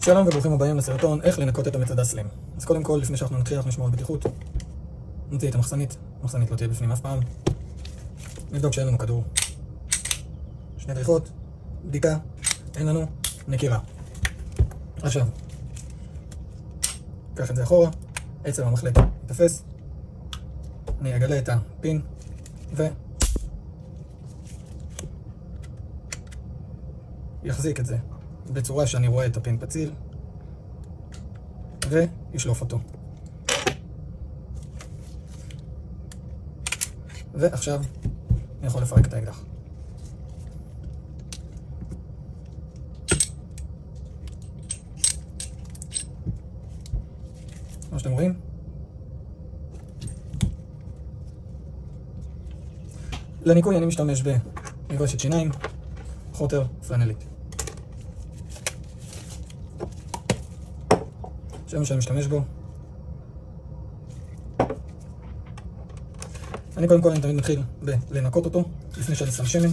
שלום וברוכים הבאים לסרטון איך לנקות את המצדה סלים. אז קודם כל, לפני שאנחנו נתחיל, אנחנו נשמור על בטיחות. נוציא את המחסנית, המחסנית לא תהיה בפנים אף פעם. נבדוק שאין לנו כדור. שני דריכות, בדיקה, אין לנו, נקירה. עכשיו, קח את זה אחורה, עצם המחלק יתפס. אני אגלה את הפין ויחזיק את זה בצורה שאני רואה את הפין פציל וישלוף אותו. ועכשיו אני יכול לפרק את האקדח. כמו שאתם רואים, לניקוי אני משתמש במברשת שיניים, חוטר פלנלית. זה מה שאני משתמש בו. אני קודם כל אני תמיד מתחיל בלנקות אותו לפני שאני שם שמן.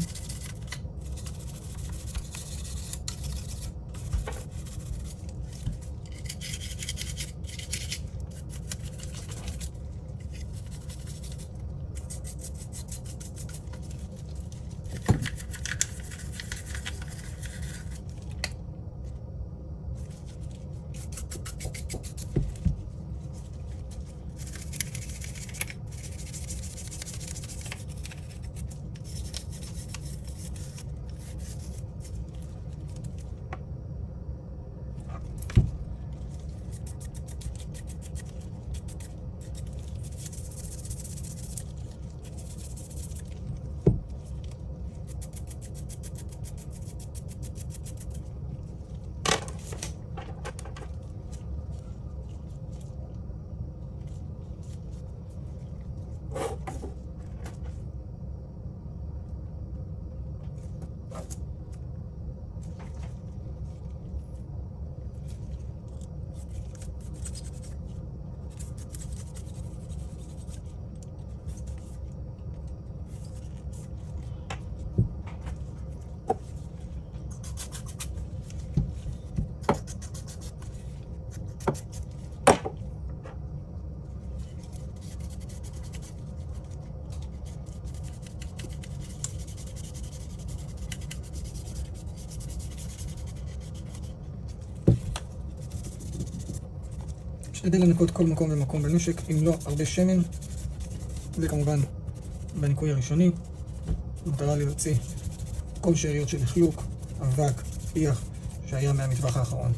כדי לנקות כל מקום ומקום בנשק עם לא הרבה שמן, וכמובן בניקוי הראשוני מטרה לי להוציא כל שאריות של לכלוך, אבק, פיח שהיה מהמטווח האחרון.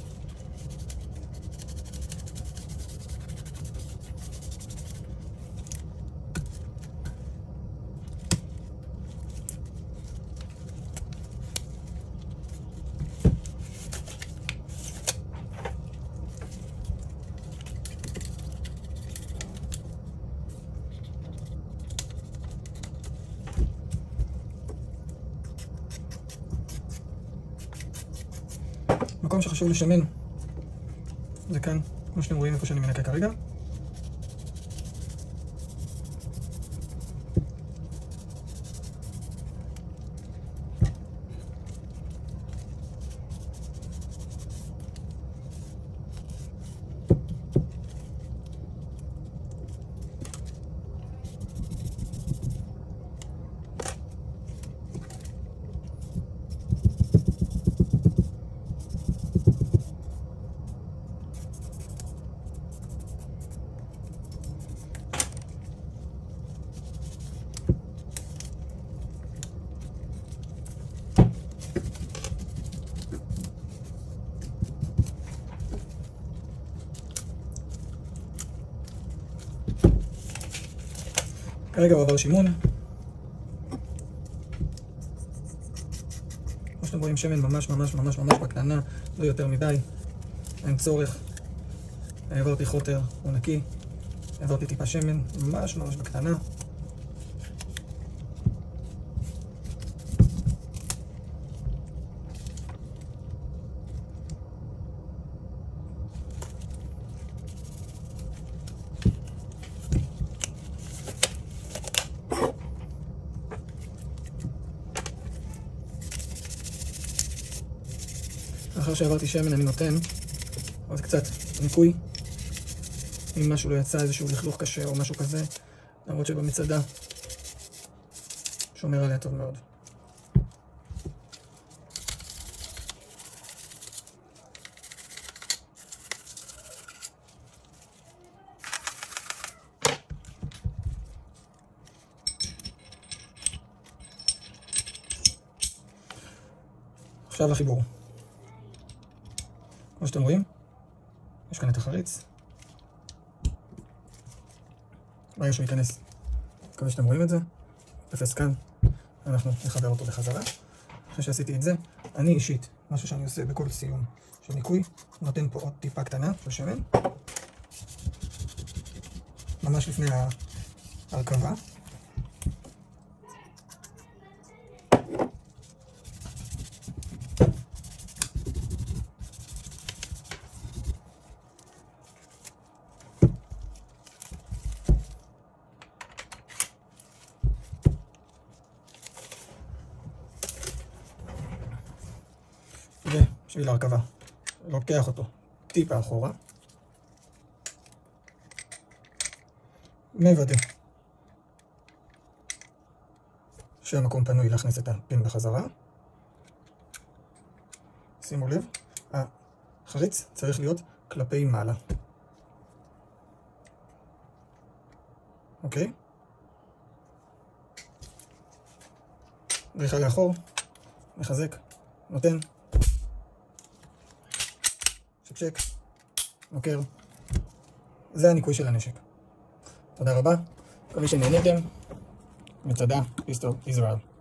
מקום שחשוב לשמן זה כאן, כמו שאתם רואים איפה שאני מנקה כרגע. כרגע הוא עבר שימון. כמו שאתם רואים, שמן ממש בקטנה, לא יותר מדי, אין צורך. העברתי חוטר, הוא נקי, העברתי טיפה שמן, ממש בקטנה. לאחר שעברתי שמן אני נותן עוד קצת ניקוי. אם משהו לא יצא, איזשהו לכלוך קשה או משהו כזה, למרות שבמצדה שומר עליה טוב מאוד. עכשיו החיבור. כמו שאתם רואים, יש כאן את החריץ. ברגע שהוא ייכנס, מקווה שאתם רואים את זה, תפס כאן, אנחנו נחבר אותו בחזרה. אחרי שעשיתי את זה, אני אישית, משהו שאני עושה בכל סיום של ניקוי, נותן פה עוד טיפה קטנה של שמן, ממש לפני ההרכבה. ובשביל ההרכבה, לוקח אותו טיפה אחורה, מוודא שהמקום פנוי להכניס את הפין בחזרה. שימו לב, החריץ צריך להיות כלפי מעלה. אוקיי? דריכה לאחור, מחזק, נותן, שקשק, נוקר. זה הניקוי של הנשק. תודה רבה, מקווה שנהניתם. מצדה, פיסטו, ישראל.